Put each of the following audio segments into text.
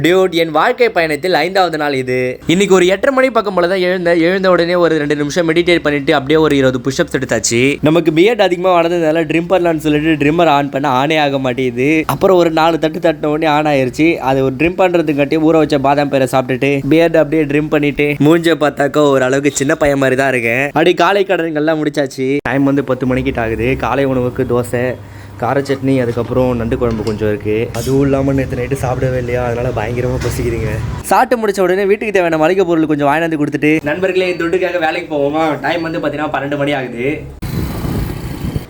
Dude, என் வாழ்க்கை பயணத்தில் 5வது நாள் இது. இன்னைக்கு ஒரு 8:30 மணி பக்கம் போல தான் எழுந்த உடனே ஒரு 2 நிமிஷம் மெடிடேட் பண்ணிட்டு அப்படியே ஒரு 20 புஷ்அப்ஸ் எடுத்தாச்சு. நமக்கு பிஎட் அதிகமாக வளர்ந்ததுனால ட்ரிம் பண்ணலான்னு சொல்லிட்டு ட்ரிம்மர் ஆன் பண்ண ஆனே ஆக மாட்டேங்குது. அப்புறம் ஒரு 4 தட்டு தட்டின உடனே ஆன் ஆயிருச்சு. அது ஒரு ட்ரிம் பண்ணுறதுக்காட்டி ஊற வச்ச பாதாம் பேரை சாப்பிட்டுட்டு பிஎட் அப்படியே ட்ரிம் பண்ணிட்டு மூஞ்ச பார்த்தாக்கா ஓரளவுக்கு சின்ன பையன் மாதிரி தான் இருக்கேன். அப்படி காலை கடன்கள்லாம் முடிச்சாச்சு. டைம் 10 மணிக்கிட்ட ஆகுது. காலை உணவுக்கு தோசை, கார சட்னி, அதுக்கப்புறம் நண்டு குழம்பு கொஞ்சம் இருக்குது. அதுவும் இல்லாமல் நேற்று நைட்டு சாப்பிடவே இல்லையா, அதனால் பயங்கரமாக பசிக்குதுங்க. சாப்பிட்டு முடிச்ச உடனே வீட்டுக்கு தேவையான மளிகை பொருள் கொஞ்சம் வாங்கி வந்து கொடுத்துட்டு நண்பர்களே துட்டுக்காக வேலைக்கு போவோமா. டைம் பார்த்தீங்கன்னா 12 மணி ஆகுது.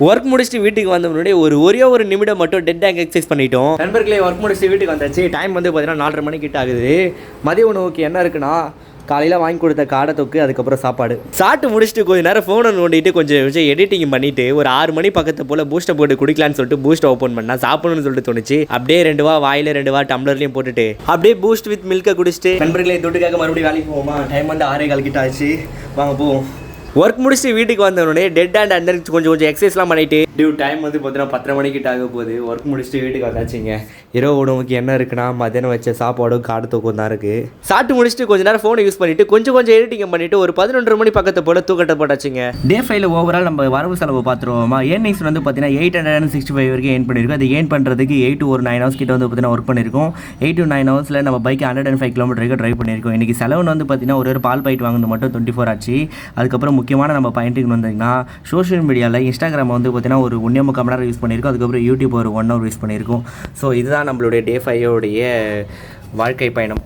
ஒர்க் முடிச்சுட்டு வீட்டுக்கு வந்த முன்னாடி ஒரே ஒரு நிமிடம் மட்டும் டெட் டேங்க் எக்ஸசைஸ் பண்ணிட்டோம். நண்பர்களே ஒர்க் முடிச்சுட்டு வீட்டுக்கு வந்தாச்சு. டைம் பார்த்தீங்கன்னா 4:30 மணிக்கிட்ட ஆகுது. மதிய உணவுக்கு என்ன இருக்குன்னா, காலையில் வாங்கி கொடுத்த காடை தொக்கு, அதுக்கப்புறம் சாப்பாடு. சாப்பிட்டு முடிச்சுட்டு கொஞ்சம் நேரம் ஃபோனை நோண்டிட்டு கொஞ்சம் எடிட்டிங் பண்ணிட்டு ஒரு 6 மணி பக்கத்து போல் பூஸ்ட்டை போட்டு குடிக்கலான்னு சொல்லிட்டு பூஸ்ட்டை ஓப்பன் பண்ணா சாப்பிடணும்னு சொல்லிட்டு தோணுச்சு. அப்படியே 2 வாயில் 2 டம்ளர்லையும் போட்டுட்டு அப்படியே பூஸ்ட் வித் மில்கை குடிச்சிட்டு நண்பர்களே தொட்டுக்காக மறுபடியும் வேலைக்கு போவோமா. டைம் 6:15 கிட்ட ஆச்சு. வாங்க போவோம். ஒர்க் முடிச்சுட்டு வீட்டுக்கு வந்தோடனே டெட் அண்ட் அண்டர் கொஞ்சம் எக்ஸசைஸ்லாம் பண்ணிட்டு டியூ டைம் பார்த்தீங்கன்னா 10:30 மணிக்கிட்ட ஆக போகுது. ஒர்க் முடிச்சுட்டு வீட்டுக்கு வந்தாச்சுங்க. இரவு உணவுக்கு என்ன இருக்குன்னா, மதியானம் வச்ச சாப்பாடும் காடு தூக்கம் தான் இருக்குது. சாப்பிட்டு முடிச்சுட்டு கொஞ்சம் நேரம் ஃபோனை யூஸ் பண்ணிட்டு கொஞ்சம் எடிட்டிங் பண்ணிட்டு ஒரு 11:30 மணி பக்கத்தை போல தூக்கத்தை போட்டாச்சுங்க. டே 5ல ஓவரால் நம்ம வரவு செலவு பார்த்துருவோமா. ஏர்னிங்ஸ் பார்த்தீங்கன்னா 865 வரைக்கும் ஏர்ன் பண்ணியிருக்கோம். அது ஏர்ன் பண்ணுறதுக்கு 8 to 9 hours கிட்ட பார்த்தீங்கன்னா ஒர்க் பண்ணியிருக்கோம். 8 to 9 hours நம்ம பைக் 105 கிலோமீட்டருக்கு ட்ரைவ் பண்ணியிருக்கோம். இன்றைக்கி செலவு பார்த்தீங்கன்னா ஒரு பால் பாக்கெட் வாங்கினது மட்டும் 24 ஆச்சு. அதுக்கப்புறம் முக்கியமான நம்ம பாயிண்ட்டுக்கு வந்தீங்கன்னா சோஷியல் மீடியாவில் இன்ஸ்டாகிராம் பார்த்தீங்கன்னா ஒரு 1.25 மணி நேரம் யூஸ் பண்ணியிருக்கோம். அதுக்கப்புறம் யூடியூப் ஒரு 1 hour யூஸ் பண்ணியிருக்கோம். ஸோ இதுதான் நம்மளுடைய டே 5 வாழ்க்கை பயணம்.